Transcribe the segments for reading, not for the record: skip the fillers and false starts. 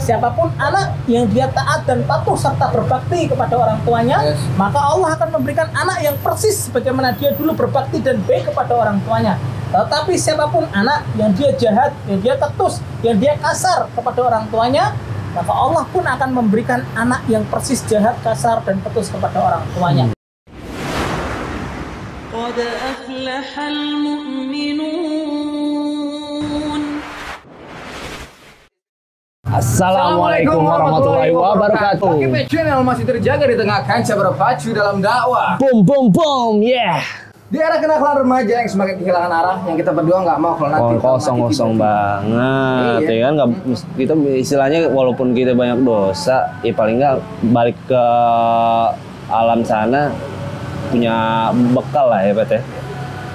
siapapun anak yang dia taat dan patuh serta berbakti kepada orang tuanya, maka Allah akan memberikan anak yang persis sebagaimana dia dulu berbakti dan baik kepada orang tuanya. Tetapi siapapun anak yang dia jahat, yang dia ketus, yang dia kasar kepada orang tuanya, maka Allah pun akan memberikan anak yang persis jahat, kasar, dan ketus kepada orang tuanya. قد أفلح المؤمنون. Assalamualaikum warahmatullahi wabarakatuh. KPP Channel masih terjaga di tengah kancah berpacu dalam dakwah. Boom boom boom, yeah. Di era kenakalan remaja yang semakin kehilangan arah, yang kita berdua nggak mau kalau nanti Kosong banget, ya kan? Kita istilahnya walaupun kita banyak dosa, ya paling nggak balik ke alam sana punya bekal lah ya, Bet ya.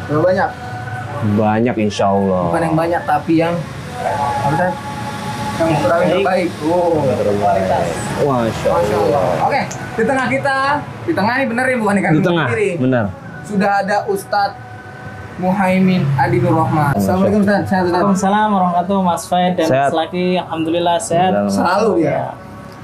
Berapa banyak? Banyak insya Allah. Bukan yang banyak tapi yang apa? Yang terbaik. Oh, Terbaik. Masya Allah. Oke, di tengah kita, di tengah ini bener ya bukan ikan Di tengah, kiri. benar. Sudah ada Ustadz Muhaimin Adi Nur Rahman. Assalamualaikum Ustadz. Sehat Ustadz? Waalaikumsalam warahmatullahi wabarakatuh, Mas Faid dan Sehat. Mas Laki. Alhamdulillah sehat. Selalu dia. Ya.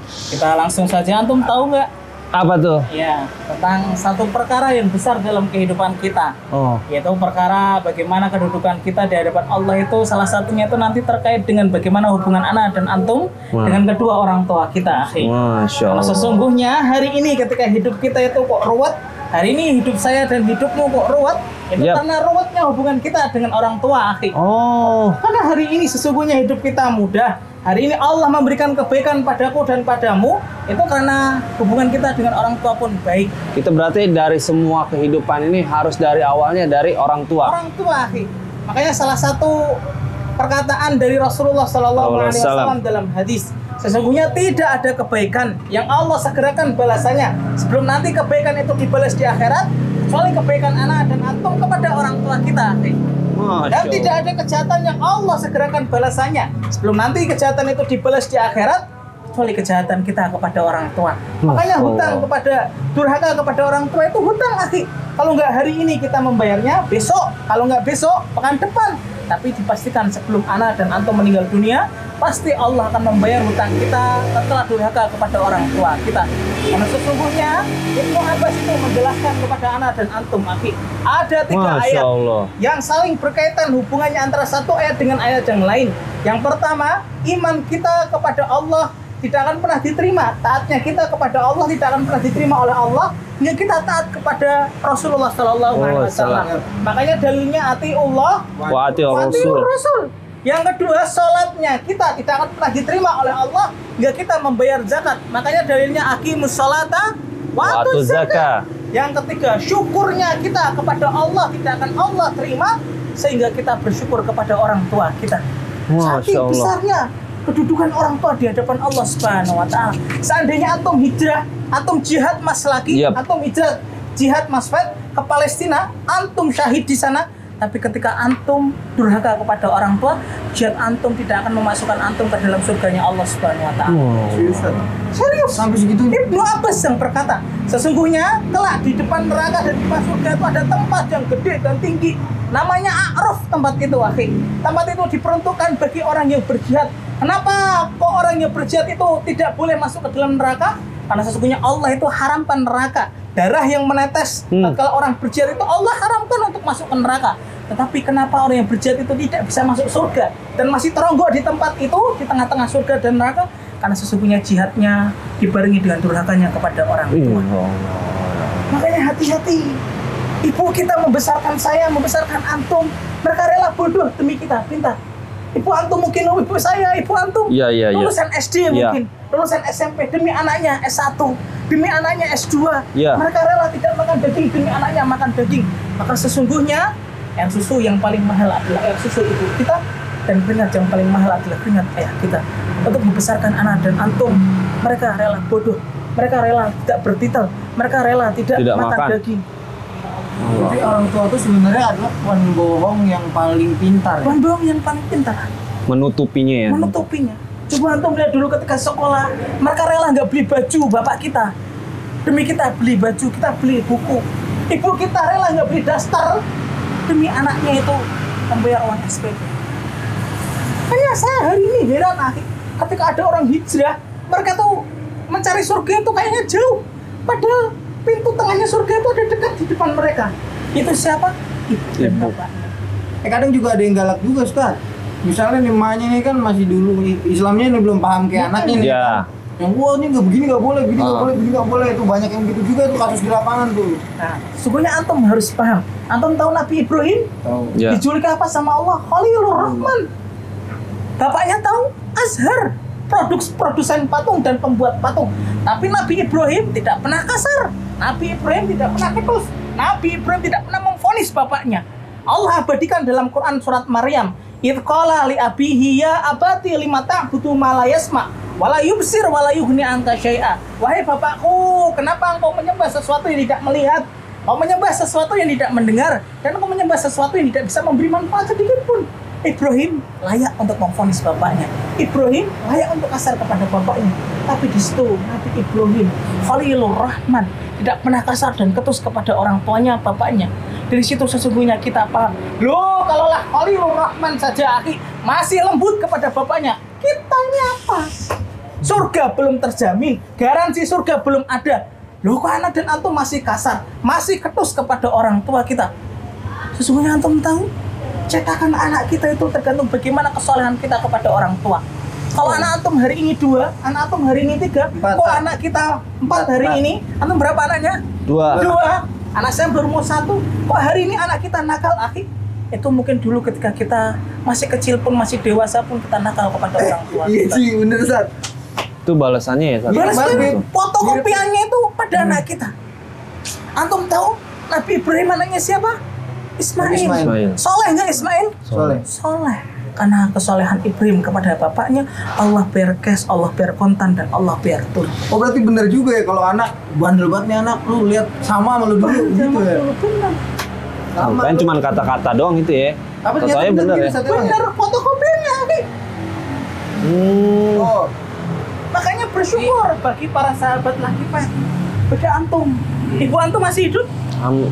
Kita langsung saja. Antum tahu nggak? Apa tuh? Ya, tentang satu perkara yang besar dalam kehidupan kita. Oh, Yaitu perkara bagaimana kedudukan kita di hadapan Allah itu salah satunya itu nanti terkait dengan bagaimana hubungan anak dan antum Wah. dengan kedua orang tua kita. Akhi. Masya Karena Allah. sesungguhnya hari ini ketika hidup kita itu kok ruwet, hari ini hidup saya dan hidupmu kok ruwet, itu Yap. karena ruwetnya hubungan kita dengan orang tua, akhi. Oh, Karena hari ini sesungguhnya hidup kita mudah. Hari ini Allah memberikan kebaikan padaku dan padamu, itu karena hubungan kita dengan orang tua pun baik. kita berarti dari semua kehidupan ini harus dari awalnya dari orang tua. Orang tua, akhi. Makanya salah satu perkataan dari Rasulullah SAW dalam hadis, sesungguhnya tidak ada kebaikan yang Allah segerakan balasannya sebelum nanti kebaikan itu dibalas di akhirat, kecuali kebaikan anak dan antum kepada orang tua kita, akhi. Masya Dan Allah. tidak ada kejahatan yang Allah segerakan balasannya sebelum nanti kejahatan itu dibalas di akhirat, kecuali kejahatan kita kepada orang tua. Makanya hutang kepada durhaka kepada orang tua itu hutang, akhi. Kalau nggak hari ini kita membayarnya, besok. Kalau nggak besok, pekan depan. Tapi dipastikan sebelum anak dan antum meninggal dunia, pasti Allah akan membayar hutang kita setelah durhaka kepada orang tua kita. Karena sesungguhnya Ibnu Abbas itu menjelaskan kepada anak dan antum, akhi, ada 3 Masya ayat Allah. yang saling berkaitan hubungannya antara satu ayat dengan ayat yang lain. Yang pertama, iman kita kepada Allah tidak akan pernah diterima. Taatnya kita kepada Allah tidak akan pernah diterima oleh Allah hingga kita taat kepada Rasulullah SAW. Makanya dalilnya atiullah Wa ati wa atiur Rasul. Rasul. Yang kedua, sholatnya kita tidak akan pernah diterima oleh Allah hingga kita membayar zakat. Makanya dalilnya aqimus sholata wa atuz zakat. Yang ketiga, syukurnya kita kepada Allah tidak akan Allah terima sehingga kita bersyukur kepada orang tua kita. Masya Saking Allah. besarnya kedudukan orang tua di hadapan Allah Subhanahu wa taala. Seandainya antum hijrah, antum jihad Mas Laki, Yap. antum hijrah jihad Mas Fed ke Palestina, antum syahid di sana. Tapi ketika antum durhaka kepada orang tua, jihad antum tidak akan memasukkan antum ke dalam surganya Allah Subhanahu wa taala. Serius. Sampai segitu. Ibnu Abbas yang berkata, sesungguhnya kelak di depan neraka dan di depan surga itu ada tempat yang gede dan tinggi. Namanya A'raf tempat itu, akhi. Tempat itu diperuntukkan bagi orang yang berjihad. Kenapa kok orang yang berjihad itu tidak boleh masuk ke dalam neraka? Karena sesungguhnya Allah itu haramkan neraka. Darah yang menetes kalau orang berjihad itu Allah haramkan untuk masuk ke neraka. Tetapi kenapa orang yang berjihad itu tidak bisa masuk surga dan masih teronggok di tempat itu di tengah-tengah surga dan neraka? Karena sesungguhnya jihadnya dibarengi dengan durhakanya kepada orang tua. Makanya hati-hati. Ibu kita membesarkan saya, membesarkan antum. Mereka rela bodoh demi kita, pintar. Ibu antum mungkin ibu saya, ibu antum Iya, iya, iya. lulusan SD Iya. mungkin, lulusan SMP demi anaknya S1, demi anaknya S2. Iya. Mereka rela tidak makan daging demi anaknya makan daging. Maka sesungguhnya air susu yang paling mahal adalah air susu ibu kita dan keringat yang paling mahal adalah keringat ayah kita. Untuk membesarkan anak dan antum, mereka rela bodoh, mereka rela tidak bertitel, mereka rela tidak makan daging. Jadi orang tua itu sebenarnya adalah pembohong yang paling pintar. Ya? Pembohong yang paling pintar Menutupinya ya. menutupinya. Coba antum lihat dulu ketika sekolah, mereka rela nggak beli baju bapak kita demi kita beli baju, kita beli buku. Ibu kita rela nggak beli daster demi anaknya itu membayar uang SPP. Hanya saya hari ini heran, akhi. ketika ada orang hijrah, mereka tuh mencari surga itu kayaknya jauh. Padahal pintu tengahnya surga itu ada dekat di depan mereka. Itu siapa? Ibu dan bapak. Kadang juga ada yang galak juga, Ustaz. Misalnya nih emaknya ini kan masih dulu Islamnya ini belum paham kayak anaknya nih. Iya. Yang wah ini nggak begini nggak boleh, begini nggak boleh, begini nggak boleh. Itu banyak yang gitu juga tuh kasus di lapangan tuh. Nah, sesungguhnya antum harus paham. Antum tahu Nabi Ibrahim? Tahu. Ya. Diculik apa sama Allah? Khalilur Rahman. Bapaknya tahu Azhar, produsen patung dan pembuat patung. Tapi Nabi Ibrahim tidak pernah kasar. Nabi Ibrahim tidak pernah ketus. Nabi Ibrahim tidak pernah memvonis bapaknya. Allah abadikan dalam Quran surat Maryam. Idh qala li abihi ya abati lima ta'budu ma la yasma wa la yubsir wa la yughni anka syai'a. Wahai bapakku, kenapa engkau menyembah sesuatu yang tidak melihat? Kau menyembah sesuatu yang tidak mendengar, dan kau menyembah sesuatu yang tidak bisa memberi manfaat sedikit pun. Ibrahim layak untuk memvonis bapaknya. Ibrahim layak untuk kasar kepada bapaknya. Tapi di situ Nabi Ibrahim Khalilur Rahman tidak pernah kasar dan ketus kepada orang tuanya, bapaknya. Dari situ sesungguhnya kita paham. Loh, kalaulah Khalilur Rahman saja akhi masih lembut kepada bapaknya, kita ini apa? Surga belum terjamin, garansi surga belum ada. Loh, kok anak dan antum masih kasar, masih ketus kepada orang tua kita? Sesungguhnya antum tahu, cetakan anak kita itu tergantung bagaimana kesolehan kita kepada orang tua. Kalau anak antum hari ini 2, anak antum hari ini 3, kok anak kita 4 hari ini, antum berapa anaknya? 2. 2. Anak saya baru mau 1, kok hari ini anak kita nakal, akhi? Itu mungkin dulu ketika kita masih kecil pun, masih dewasa pun kita nakal kepada orang tua Iya kita. sih, bener Ustaz. Itu balasannya ya. Balas Mirip. fotokopiannya itu pada anak kita. Antum tahu Nabi Ibrahim anaknya siapa? Ismail. Ismail. Soleh nggak Ismail? Soleh. Soleh. Karena kesolehan Ibrahim kepada bapaknya, Allah biar cash, Allah biar kontan, dan Allah biar tur. Oh berarti bener juga ya kalau anak bandel banget nih anak, lu lihat sama lu dulu gitu ya. Benar. Kan cuma kata-kata doang itu ya. Tapi Soalnya bener ya. Benar, fotokopiannya, akhi. Oh, Makanya bersyukur bagi para sahabat laki pak. Beda antum. Ibu antum masih hidup?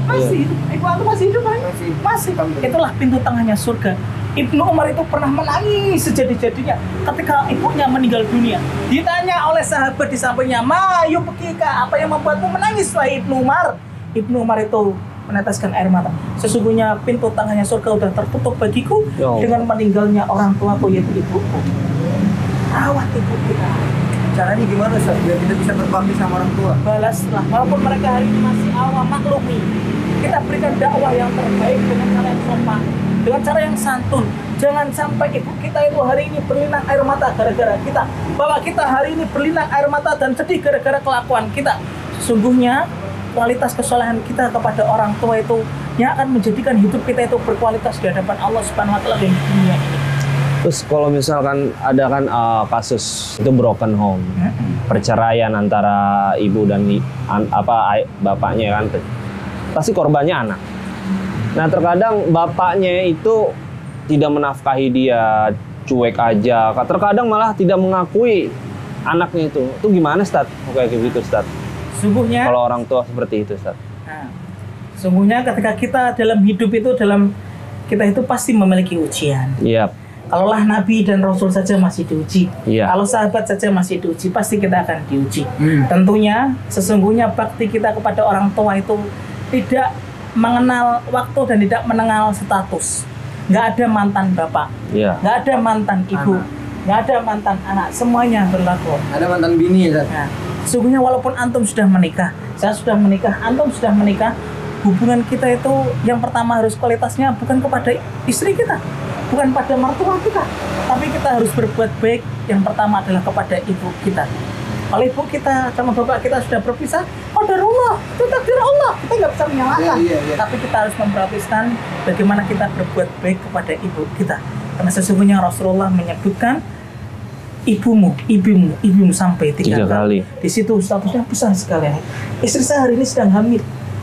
Masih hidup. Ibu antum masih hidup kan? Masih. Itulah pintu tengahnya surga. Ibnu Umar itu pernah menangis sejadi-jadinya ketika ibunya meninggal dunia. Ditanya oleh sahabat di sampingnya, "Ma yubkika, apa yang membuatmu menangis wahai Ibnu Umar?" Ibnu Umar itu meneteskan air mata. Sesungguhnya pintu tengahnya surga sudah tertutup bagiku dengan meninggalnya orang tuaku yaitu ibuku. Rawat ibu kita. caranya gimana Ustaz biar kita bisa berbakti sama orang tua? Balaslah, walaupun mereka hari ini masih awam, maklumi. Kita berikan dakwah yang terbaik dengan cara yang sopan, dengan cara yang santun. Jangan sampai ibu kita itu hari ini berlinang air mata gara-gara kita. Bapak kita hari ini berlinang air mata dan sedih gara-gara kelakuan kita. Sesungguhnya kualitas kesolehan kita kepada orang tua itu yang akan menjadikan hidup kita itu berkualitas di hadapan Allah Subhanahu wa taala di dunia ini. Terus kalau misalkan ada kan kasus itu broken home, perceraian antara ibu dan bapaknya kan, pasti korbannya anak. Nah terkadang bapaknya itu tidak menafkahi dia, cuek aja. Terkadang malah tidak mengakui anaknya itu. Itu gimana Ustaz? Kayak gitu Ustaz. Sungguhnya Kalau orang tua seperti itu Ustaz. Nah, sungguhnya ketika kita dalam hidup itu kita itu pasti memiliki ujian. Iya. Kalaulah Nabi dan Rasul saja masih diuji, Iya. kalau sahabat saja masih diuji, pasti kita akan diuji. Tentunya, sesungguhnya bakti kita kepada orang tua itu tidak mengenal waktu dan tidak mengenal status. Nggak ada mantan bapak, Iya. nggak ada mantan ibu, nggak ada mantan anak, semuanya berlaku. Ada mantan bini ya Ustaz? Nah, sesungguhnya walaupun antum sudah menikah, saya sudah menikah, antum sudah menikah, hubungan kita itu yang pertama harus kualitasnya bukan kepada istri kita, bukan pada mertua kita, tapi kita harus berbuat baik. Yang pertama adalah kepada ibu kita. Kalau ibu kita sama bapak kita sudah berpisah, qadarullah, itu takdir Allah, kita nggak bisa menyalahkan. Iya. Tapi kita harus memperhatikan bagaimana kita berbuat baik kepada ibu kita. Karena sesungguhnya Rasulullah menyebutkan ibumu sampai 3 kali. Di situ statusnya besar sekali. Istri saya hari ini sedang hamil.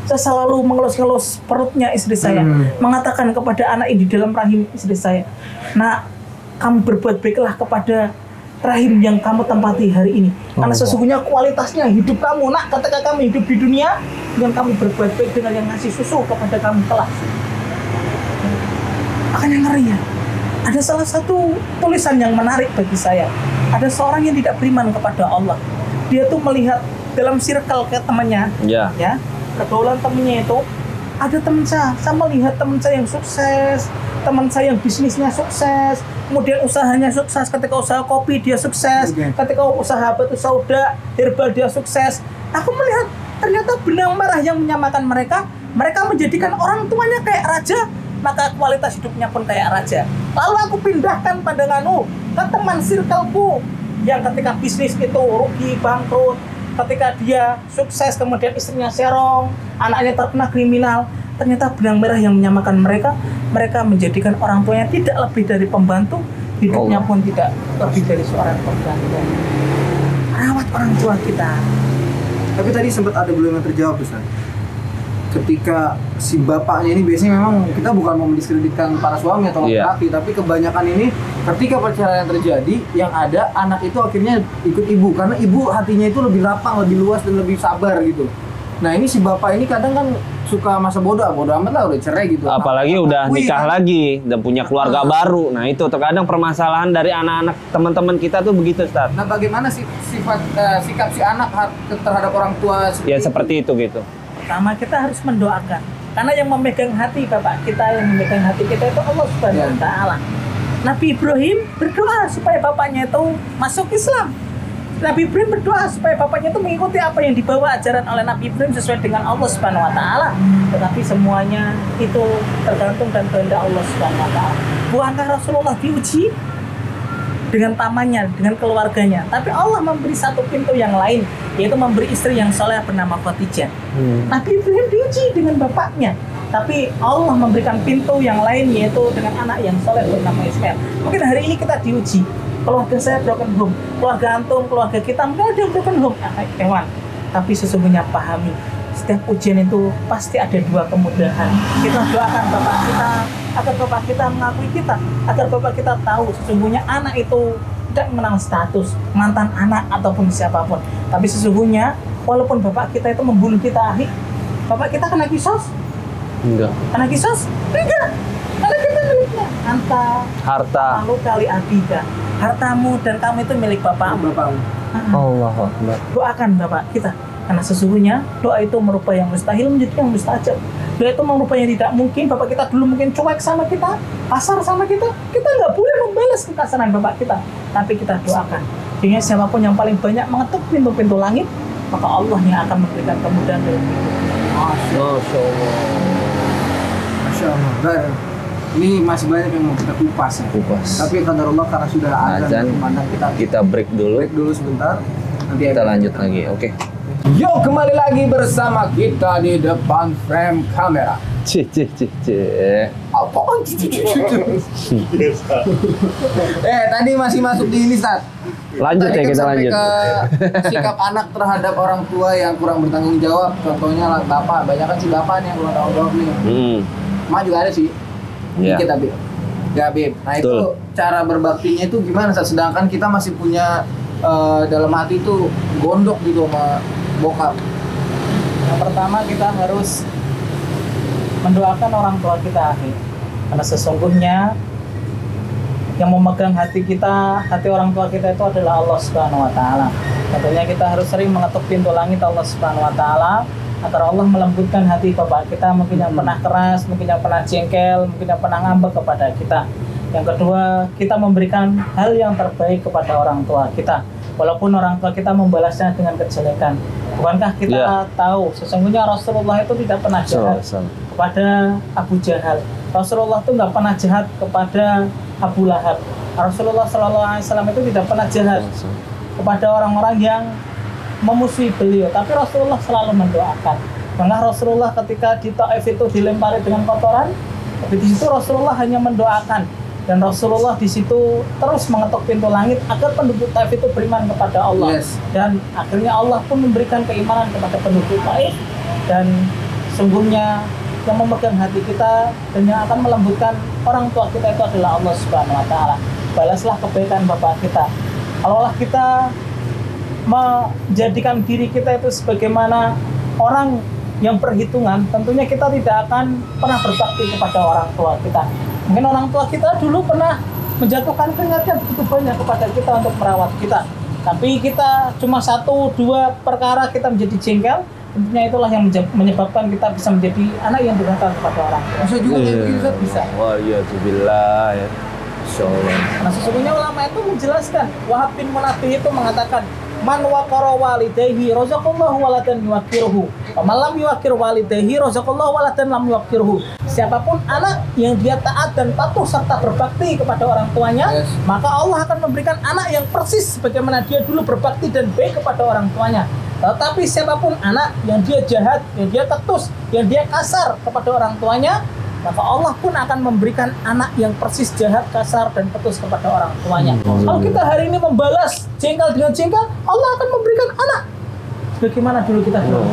Saya selalu mengelus-ngelus perutnya istri saya, mengatakan kepada anak ini di dalam rahim istri saya, "Nak, kamu berbuat baiklah kepada rahim yang kamu tempati hari ini. Karena sesungguhnya kualitasnya hidup kamu, nak, ketika kamu hidup di dunia, dengan kamu berbuat baik dengan yang ngasih susu kepada kamu kelak." Makanya ngeri ya. Ada salah satu tulisan yang menarik bagi saya. Ada seorang yang tidak beriman kepada Allah. Dia tuh melihat dalam circle ke temannya, Ya. ya, pergaulan temennya itu ada teman saya melihat teman saya yang sukses, teman saya yang bisnisnya sukses, kemudian usahanya sukses, ketika usaha kopi dia sukses, ketika usaha batu sauda, herbal dia sukses. Aku melihat ternyata benang merah yang menyamakan mereka menjadikan orang tuanya kayak raja, maka kualitas hidupnya pun kayak raja. Lalu aku pindahkan pandanganku ke teman circleku yang ketika bisnis itu rugi, bangkrut, ketika dia sukses kemudian istrinya serong, anaknya terkena kriminal. Ternyata benang merah yang menyamakan mereka menjadikan orang tuanya tidak lebih dari pembantu, hidupnya pun tidak lebih dari seorang pembantu. Rawat orang tua kita. Tapi tadi sempat ada belum yang terjawab, Ustaz. Ketika si bapaknya ini, biasanya memang kita bukan mau mendiskreditkan para suami atau laki-laki, tapi kebanyakan ini ketika perceraian terjadi, yang ada anak itu akhirnya ikut ibu, karena ibu hatinya itu lebih lapang, lebih luas dan lebih sabar gitu. Nah ini si bapak ini kadang kan suka masa bodoh amat lah, udah cerai gitu. Apalagi udah nikah lagi dan punya keluarga baru. Nah itu terkadang permasalahan dari anak-anak teman-teman kita tuh begitu, Ustaz. Nah bagaimana sih sikap si anak terhadap orang tua? Ya seperti itu gitu. Pertama kita harus mendoakan, karena yang memegang hati bapak kita, yang memegang hati kita itu Allah Subhanahu wa Ta'ala. Nabi Ibrahim berdoa supaya bapaknya itu masuk Islam. Nabi Ibrahim berdoa supaya bapaknya itu mengikuti apa yang dibawa ajaran oleh Nabi Ibrahim sesuai dengan Allah Subhanahu wa Ta'ala. Tetapi semuanya itu tergantung dan kehendak Allah Subhanahu wa Ta'ala. Bukankah Rasulullah diuji dengan pamannya, dengan keluarganya, tapi Allah memberi satu pintu yang lain, yaitu memberi istri yang soleh bernama Khadijah. Nabi Ibrahim diuji dengan bapaknya, tapi Allah memberikan pintu yang lain, yaitu dengan anak yang soleh bernama Ismail. Mungkin hari ini kita diuji, keluarga saya broken home, keluarga antum, keluarga kita mungkin ada yang broken home, hewan. Tapi sesungguhnya pahami, setiap ujian itu pasti ada dua kemudahan. Kita doakan bapak kita agar bapak kita mengakui kita, agar bapak kita tahu sesungguhnya anak itu tidak mengenal status mantan anak ataupun siapapun. Tapi sesungguhnya walaupun bapak kita itu membunuh kita, bapak kita kena kisos? Enggak. Kena kisos? Enggak. Karena kita miliknya Harta. lalu kali abida, hartamu dan kamu itu milik bapakmu. Allahu Akbar. Doakan bapak kita, karena sesungguhnya doa itu merupakan yang mustahil menjadi yang mustajab. Doa itu merupakan yang tidak mungkin. Bapak kita dulu mungkin cuek sama kita, kasar sama kita nggak boleh membalas kekasaran bapak kita, tapi kita doakan. Sehingga siapapun yang paling banyak mengetuk pintu-pintu langit, maka Allah yang akan memberikan kemudahan dalam hidup. Masya Allah. Masya Allah. Ini masih banyak yang mau kita kupas ya. Tapi qadarullah karena sudah azan kita break dulu. Break dulu sebentar. Nanti Kita lanjut lagi. Oke. Yo, kembali lagi bersama kita di depan frame kamera. Apaan? Tadi masih masuk di ini, Stat. Lanjut Tadi ya, kan kita sampai lanjut. ke sikap anak terhadap orang tua yang kurang bertanggung jawab. Contohnya lah bapak, banyak kan si bapak nih yang kurang tanggung jawab nih. Mak juga ada sih. Iya. Kita Bib. Ya Bib. Nah itu Betul. cara berbaktinya itu gimana, Stat? Sedangkan kita masih punya dalam hati itu gondok gitu sama bokap. Yang pertama kita harus mendoakan orang tua kita, karena sesungguhnya yang memegang hati kita, hati orang tua kita itu adalah Allah Subhanahu wa Ta'ala. Tentunya kita harus sering mengetuk pintu langit Allah Subhanahu wa Ta'ala agar Allah melembutkan hati bapak kita, mungkin yang pernah keras, mungkin yang pernah jengkel, mungkin yang pernah ngambek kepada kita. Yang kedua, kita memberikan hal yang terbaik kepada orang tua kita, walaupun orang tua kita membalasnya dengan kejelekan. Bukankah kita tahu sesungguhnya Rasulullah itu tidak pernah jahat kepada Abu Jahal. Rasulullah itu nggak pernah jahat kepada Abu Lahab. Rasulullah SAW itu tidak pernah jahat kepada orang-orang yang memusuhi beliau, tapi Rasulullah selalu mendoakan. Maka Rasulullah ketika di Taif itu dilempari dengan kotoran, tapi di situ Rasulullah hanya mendoakan, dan Rasulullah di situ terus mengetuk pintu langit agar penduduk Taif itu beriman kepada Allah. Dan akhirnya Allah pun memberikan keimanan kepada penduduk Taif, dan sungguhnya yang memegang hati kita dan yang akan melembutkan orang tua kita itu adalah Allah Subhanahu wa Ta'ala. Balaslah kebaikan bapak kita. Kalaulah kita menjadikan diri kita itu sebagaimana orang yang perhitungan, tentunya kita tidak akan pernah berbakti kepada orang tua kita. Mungkin orang tua kita dulu pernah menjatuhkan keringatnya begitu banyak kepada kita untuk merawat kita. Tapi kita cuma 1-2 perkara kita menjadi jengkel, tentunya itulah yang menyebabkan kita bisa menjadi anak yang durhaka kepada orang tua. Bisa juga kayak begitu, Ustaz? Bisa. Wah iya billah ya. Insyaallah. Nah sesungguhnya ulama itu menjelaskan, Wahab bin Munabbih itu mengatakan, man waqara walidayhi razaqallahu waladan yuwaqqiruhu. Wa man lam yuwaqqir walidayhi razaqallahu waladan lam yuwaqqiruhu. Siapapun anak yang dia taat dan patuh serta berbakti kepada orang tuanya, Yes. maka Allah akan memberikan anak yang persis sebagaimana dia dulu berbakti dan baik kepada orang tuanya. Tetapi siapapun anak yang dia jahat, yang dia ketus, yang dia kasar kepada orang tuanya, maka Allah pun akan memberikan anak yang persis jahat, kasar, dan ketus kepada orang tuanya. Kalau kita hari ini membalas jengkel dengan jengkel, Allah akan memberikan anak bagaimana dulu kita dulu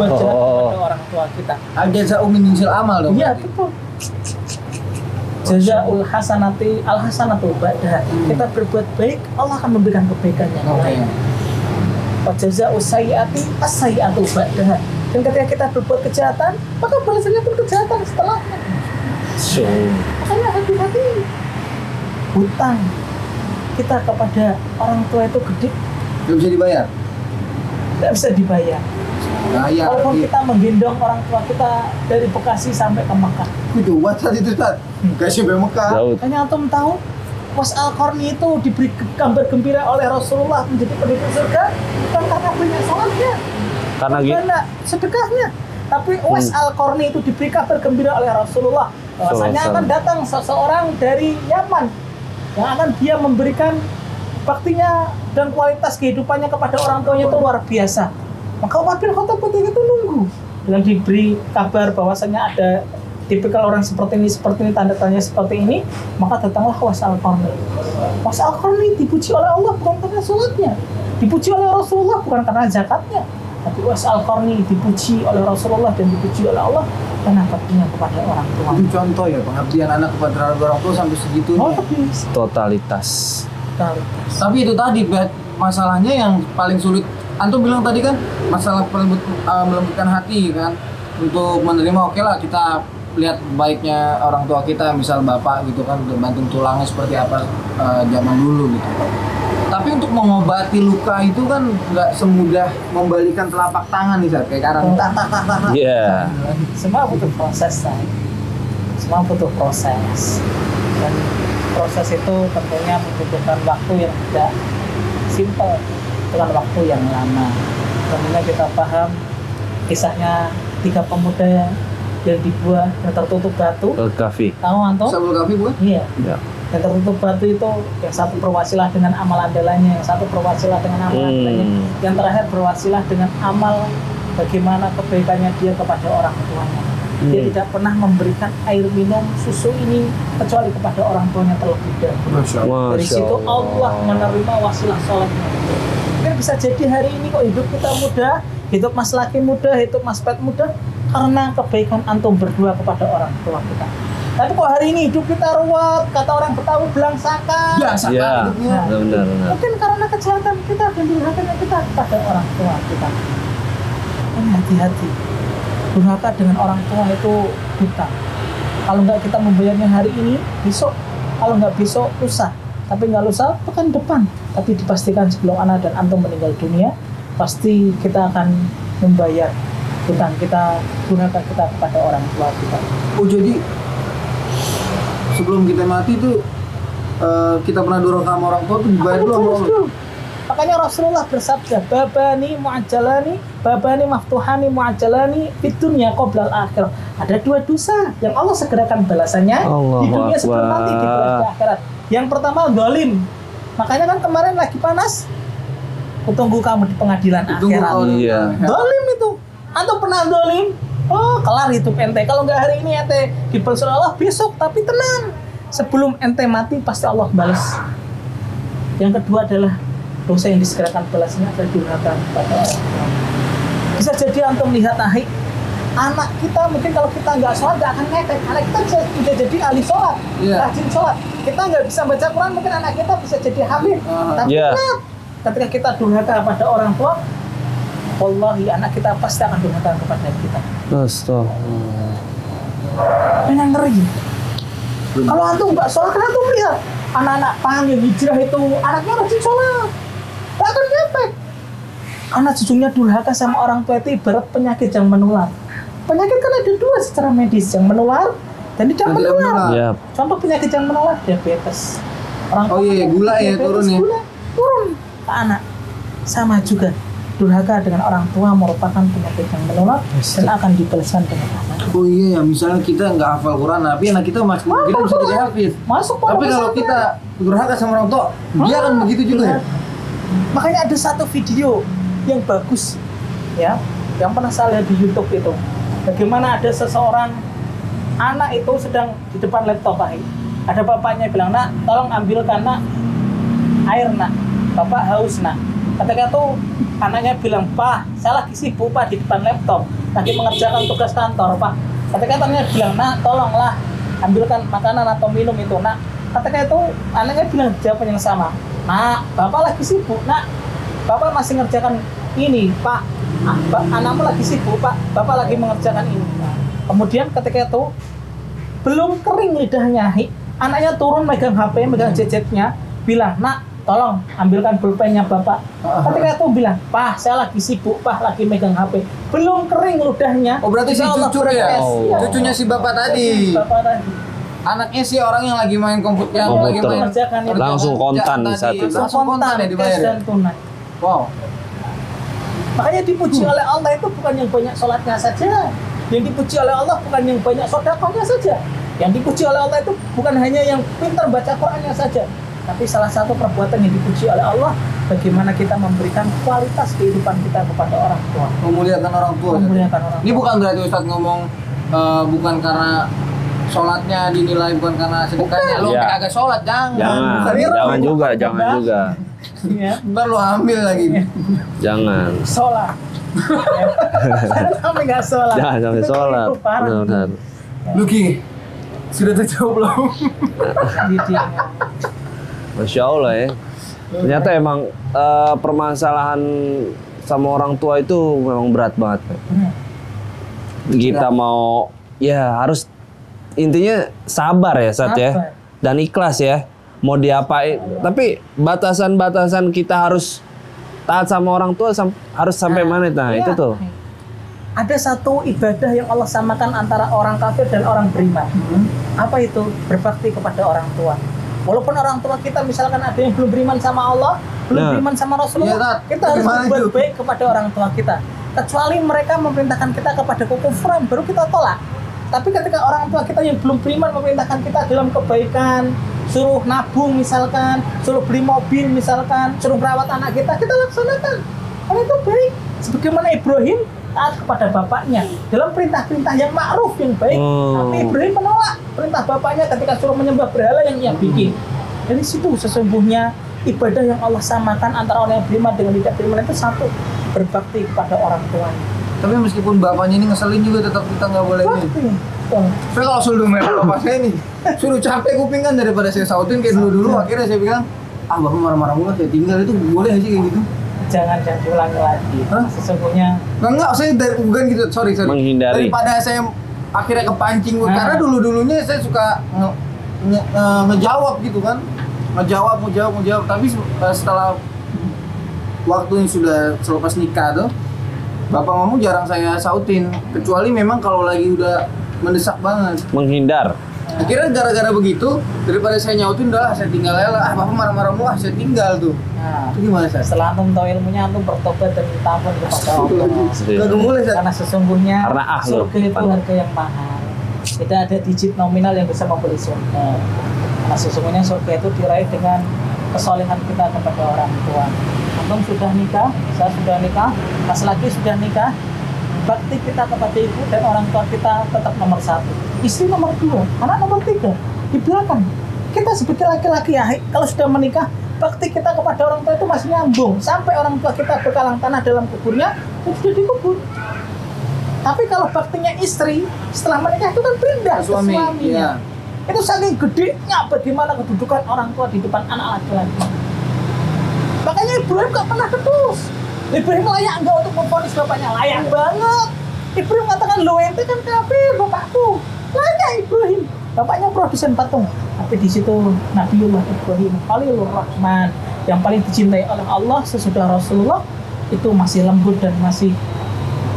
buat jahat kepada orang tua kita. Al-jaza'u min jinsil amal dong. Iya betul. Jazaul hasanati al hasanatu ba'daha. Kita berbuat baik, Allah akan memberikan kebaikan yang lain. Wa jazaa'us sayyi'ati as-sayyi'atu ba'daha. Dan ketika kita berbuat kejahatan, maka balasannya pun kejahatan setelahnya. Makanya hati-hati. Hutang kita kepada orang tua itu gede, Belum bisa dibayar. tidak bisa dibayar. Nah, iya. Walaupun kita menggendong orang tua kita dari Bekasi sampai ke Mekah. Itu buat saat itu, Ustaz. Gak sampai Mekah. Daud. Makanya antum tahu, Was Al-Qarni itu diberi kabar gembira oleh Rasulullah menjadi penduduk surga bukan karena banyak sholatnya, Karena gitu. karena sedekahnya. Tapi Was Al-Qarni itu diberi kabar gembira oleh Rasulullah bahwasanya akan datang seseorang dari Yaman yang akan dia memberikan baktinya dan kualitas kehidupannya kepada orang tuanya itu luar biasa. Maka Umar bin Khattab ketika itu nunggu dengan diberi kabar bahwasanya ada tipikal orang seperti ini, tanda tanya seperti ini, maka datanglah Was Al-Qarni. Was Al-Qarni dipuji oleh Allah bukan karena sholatnya, dipuji oleh Rasulullah bukan karena zakatnya, tapi Was Al-Qarni dipuji oleh Rasulullah dan dipuji oleh Allah karena baktinya kepada orang tua. Itu contoh ya, pengabdian anak kepada orang tua sampai segitunya. Oh, tapi Totalitas. Tapi itu tadi, Bet, masalahnya yang paling sulit. Antum bilang tadi kan, masalah melembutkan hati kan. Untuk menerima, oke lah kita lihat baiknya orang tua kita, misal bapak gitu kan, banting tulangnya seperti apa zaman dulu gitu. Tapi untuk mengobati luka itu kan nggak semudah membalikan telapak tangan nih, Zat. Kayak sekarang. Iya. semua butuh proses, say. Semua butuh proses. Dan proses itu tentunya membutuhkan waktu yang tidak simpel, bukan waktu yang lama. Tentunya kita paham kisahnya 3 pemuda yang dibuat yang tertutup batu. Al-Kahfi. Tahu antum? Sabul Kafi bukan? Iya. Ya. Yang tertutup batu itu yang satu berwasilah dengan amal andalannya, yang satu berwasilah dengan amal andalannya, yang terakhir berwasilah dengan amal bagaimana kebaikannya dia kepada orang tuanya. Dia tidak pernah memberikan air minum susu ini kecuali kepada orang tuanya terlebih dahulu. Dari situ Allah menerima wasilah sholatnya. Mungkin bisa jadi hari ini kok hidup kita mudah, hidup mas laki muda, hidup mas pet muda, karena kebaikan antum berdua kepada orang tua kita. Tapi kok hari ini hidup kita ruwet, kata orang Betawi belangsakan. Biasa Iya. hidupnya. Benar. Mungkin karena kejahatan kita dan durhakanya kita kepada orang tua kita. Ini hati-hati. Durhaka dengan orang tua itu hutang. Kalau nggak kita membayarnya hari ini, besok. Kalau nggak besok, lusa. Tapi nggak lusa, pekan depan. Tapi dipastikan sebelum anak dan antum meninggal dunia, pasti kita akan membayar hutang kita, durhaka kita kepada orang tua kita. Oh jadi sebelum kita mati tuh kita pernah durhaka sama orang tua tuh dibayar dulu sama Allah. Makanya Rasulullah bersabda, babani mu'ajjalani, babani maftuhani mu'ajjalani fid dunya qabla al-akhirah. Ada 2 dosa yang Allah segerakan balasannya di dunia sebelum nanti di akhirat. Yang pertama zalim. Makanya kan kemarin lagi panas. Kutunggu kamu di pengadilan akhirat. Iya. Zalim itu. Antum pernah zalim? Oh, kelar hidup ente. Kalau nggak hari ini ente dibalas oleh Allah, besok tapi tenang. Sebelum ente mati pasti Allah balas. Yang kedua adalah dosa yang disegerakan balasnya adalah durhaka kepada orang tua. Bisa jadi antum lihat anak kita mungkin kalau kita nggak sholat nggak akan ngefek. Anak kita bisa jadi ahli sholat, rajin sholat. Kita nggak bisa baca Quran, mungkin anak kita bisa jadi hafid. Tapi ingat, ketika kita durhaka kepada orang tua, wallahi anak kita pasti akan durhaka kepada kita. Astagfirullah. Ini yang ngeri. Kalau antum nggak sholat, kan antum lihat anak-anak pang yang hijrah itu anaknya rajin sholat, gak akan ngefek. Karena sesungguhnya durhaka sama orang tua itu ibarat penyakit yang menular. Penyakit kan ada dua secara medis, yang menular dan tidak menular. Yap. Contoh penyakit yang menular, diabetes. Orang Oh iya, gula ya, diabetes, turun ya. gula turun ke anak. Sama juga durhaka dengan orang tua merupakan penyakit yang menular dan akan dibalaskan dengan anak. Oh iya ya, misalnya kita nggak hafal Quran, tapi anak kita masih kita bisa jadi hafiz. Masuk Tapi kalau kita durhaka sama orang tua, dia akan begitu juga ya. Makanya ada satu video yang bagus, ya, yang pernah saya lihat di YouTube itu. Bagaimana ada seseorang anak itu sedang di depan laptop, Pak. Ada bapaknya bilang, nak, tolong ambilkan nak air nak, bapak haus nak. Ketika itu anaknya bilang, Pak, saya lagi sibuk Pak di depan laptop, lagi mengerjakan tugas kantor Pak. Ketika itu anaknya bilang, nak, tolonglah ambilkan makanan atau minum itu nak. Ketika itu anaknya bilang jawaban yang sama, nak, bapak lagi sibuk nak, bapak masih ngerjakan ini Pak. Anakmu lagi sibuk Pak, bapak lagi mengerjakan ini. Kemudian ketika itu belum kering lidahnya, anaknya turun megang HP, megang gadgetnya, bilang, nak, tolong ambilkan pulpennya bapak. Ketika itu bilang, Pak, saya lagi sibuk Pak, lagi megang HP. Belum kering ludahnya. Oh berarti si Insya Allah cucu ya? beres. Iya. Cucunya si bapak tadi. Bapak tadi. Anaknya si orang yang lagi main komputer, yang lagi Komputer. main Kerjakan itu. Langsung kontan tadi. saat itu. Langsung kontan ya dibayar. cash dan tunai. Wow. Makanya dipuji oleh Allah itu bukan yang banyak sholatnya saja. Yang dipuji oleh Allah bukan yang banyak sedekahnya saja. Yang dipuji oleh Allah itu bukan hanya yang pintar baca Qur'annya saja. Tapi salah satu perbuatan yang dipuji oleh Allah, bagaimana kita memberikan kualitas kehidupan kita kepada orang tua. Memuliakan orang tua. Memuliakan orang tua. Ini bukan berarti Ustadz ngomong bukan karena sholatnya dinilai, bukan karena sedekahnya. Lo Ya. agak sholat, jangan. Jangan, Bukan. jangan juga, jangan juga. Ya, Ntar lo hamil lagi. Jangan. sholat. Jangan sampai nggak sholat. Jangan sampai Itu sholat. keliru parah. Benar-benar. Luki, sudah terjawab belum? Didinya. Masya Allah ya. Ternyata emang permasalahan sama orang tua itu memang berat banget. Kita mau ya harus intinya sabar ya Sat ya. Sabar. Dan ikhlas ya. Mau diapain. Tapi batasan-batasan kita harus taat sama orang tua harus sampai mana? Nah Iya. itu tuh. Ada satu ibadah yang Allah samakan antara orang kafir dan orang beriman. Apa itu? Berbakti kepada orang tua. Walaupun orang tua kita misalkan ada yang belum beriman sama Allah, belum Nah. beriman sama Rasulullah, Iya, Tat. kita harus Gimana berbuat itu? baik kepada orang tua kita. Kecuali mereka memerintahkan kita kepada kekufuran, baru kita tolak. Tapi ketika orang tua kita yang belum beriman memerintahkan kita dalam kebaikan, suruh nabung misalkan, suruh beli mobil misalkan, suruh merawat anak kita laksanakan. Karena itu baik. Sebagaimana Ibrahim taat kepada bapaknya dalam perintah-perintah yang ma'ruf, yang baik. Tapi Ibrahim menolak perintah bapaknya ketika suruh menyembah berhala yang ia bikin. Dari situ sesungguhnya ibadah yang Allah samakan antara orang yang beriman dengan tidak beriman itu satu, berbakti kepada orang tuanya. Tapi meskipun bapaknya ini ngeselin juga, tetap kita nggak boleh ini. Bakti. Tuh. Saya kalau suruh merah bapak saya nih, suruh capek kuping kan daripada saya sautin kayak dulu-dulu. Akhirnya saya bilang, bapak marah-marah mulu, saya tinggal, itu boleh aja kayak gitu. Jangan diulangi lagi. Hah? Sesungguhnya Enggak, saya bukan gitu, sorry. Menghindari. Daripada saya akhirnya kepancing, Nah. karena dulu-dulunya saya suka ngejawab gitu kan. Ngejawab. Tapi setelah waktu yang sudah selepas nikah tuh, bapak ngomong jarang saya sautin. Kecuali memang kalau lagi udah mendesak banget. Menghindar. Akhirnya gara-gara begitu, daripada saya nyautin, udah saya tinggal aja lah. Bapak marah-marah mulu, saya tinggal tuh. nah, Itu gimana, Sas? setelah antum tahu ilmunya, antum bertobat dan minta ampun kepada Allah. Gak boleh, Sas. Karena sesungguhnya Karena surga itu harga yang mahal. Tidak ada digit nominal yang bisa membeli surga. Karena sesungguhnya surga itu diraih dengan kesolehan kita kepada orang tua. Antum sudah nikah, saya sudah nikah, Mas lagi sudah nikah. Bakti kita kepada ibu dan orang tua kita tetap nomor satu. Istri nomor dua, anak nomor tiga. Di belakang. Kita sebagai laki-laki ya, kalau sudah menikah, bakti kita kepada orang tua itu masih nyambung. Sampai orang tua kita bekalang tanah dalam kuburnya, itu sudah dikubur. Tapi kalau baktinya istri, setelah menikah itu kan pindah ke Suami, suaminya. iya. Itu saking gedenya bagaimana kedudukan orang tua di depan anak laki-laki. Makanya Ibrahim gak pernah kedus. Ibrahim layak enggak untuk memvonis bapaknya? Layak banget. Ibrahim katakan, lo ente kan kafir bapakku. Layak Ibrahim. bapaknya produsen patung, tapi di situ Nabiullah Ibrahim Khalilur Rahman yang paling dicintai oleh Allah sesudah Rasulullah itu masih lembut dan masih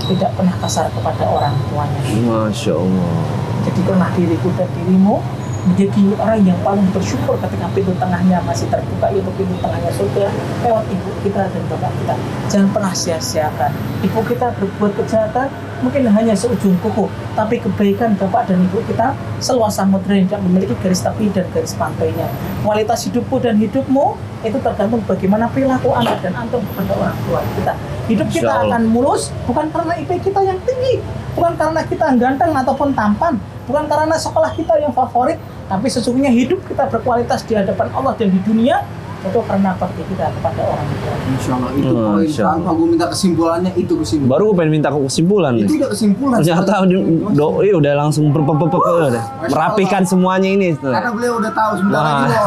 tidak pernah kasar kepada orang tuanya. Masya Allah. Jadikanlah diriku dan dirimu menjadi orang yang paling bersyukur ketika pintu tengahnya masih terbuka, yaitu pintu tengahnya surga lewat ibu kita dan bapak kita. Jangan pernah sia-siakan. Ibu kita berbuat kejahatan mungkin hanya seujung kuku, tapi kebaikan bapak dan ibu kita seluas samudra yang tidak memiliki garis tepi dan garis pantainya. Kualitas hidupku dan hidupmu itu tergantung bagaimana perilaku anak dan antum kepada orang tua kita. Hidup kita Insya Allah akan mulus bukan karena IP kita yang tinggi, bukan karena kita ganteng ataupun tampan, bukan karena sekolah kita yang favorit, tapi sesungguhnya hidup kita berkualitas di hadapan Allah dan di dunia itu karena bakti kita kepada orang tua. Insya Allah itu poin. Masya Allah. Tanpa gue minta kesimpulannya itu kesimpulan. Baru gue pengen minta kesimpulan nih. Itu udah kesimpulan. Ternyata doi udah langsung merapikan semuanya ini. Karena beliau udah tahu sebentar lagi loh.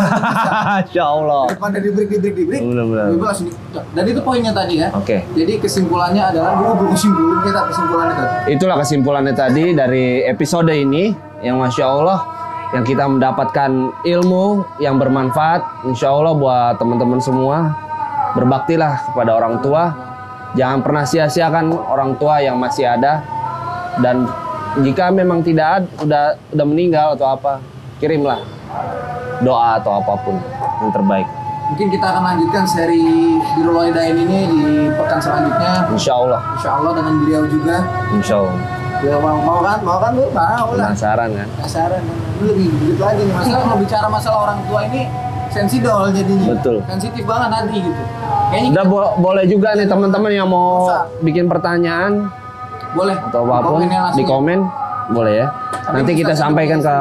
Masya Allah. Daripada di break. Benar-benar. Beliau langsung. Dan itu poinnya tadi ya. Oke. Jadi kesimpulannya adalah gue belum simpulin kita kesimpulannya tadi. Itulah kesimpulannya tadi dari episode ini yang Masya Allah yang kita mendapatkan ilmu yang bermanfaat insya Allah buat teman-teman semua. Berbaktilah kepada orang tua, jangan pernah sia-siakan orang tua yang masih ada, dan jika memang tidak udah meninggal atau apa, kirimlah doa atau apapun yang terbaik. Mungkin kita akan lanjutkan seri Birrul Walidain ini di pekan selanjutnya. Insya Allah Dengan beliau juga. Insya Allah. Ya, mau kan lu? Mau lah. Penasaran kan? Penasaran. Lu lebih begitu lagi nih. Masalah bicara masalah orang tua ini sensitif jadinya. Betul. Sensitif banget nanti gitu. Kayaknya Udah boleh juga nih teman-teman yang mau Masa? bikin pertanyaan boleh atau apapun Komennya langsung. di komen boleh ya. Nanti kita bisa sampaikan ke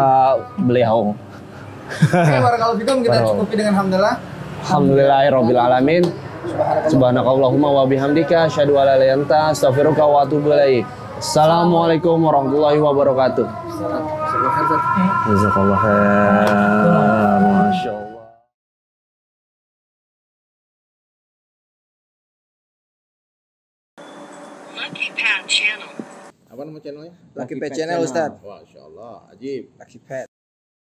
beliau. Oke, barakallahu fikum, kita cukupi dengan hamdalah. Alhamdulillahirabbil alamin. Subhanakallahumma wa bihamdika asyhadu an la ilaha illa anta astaghfiruka wa atubu ilaik. Assalamualaikum warahmatullahi wabarakatuh. Jazakallah khair. Masya Allah. Lucky Pad Channel. Apa nama channelnya? Lucky Pet Channel, Ustaz. Masya Allah, ajib. Lucky Pet.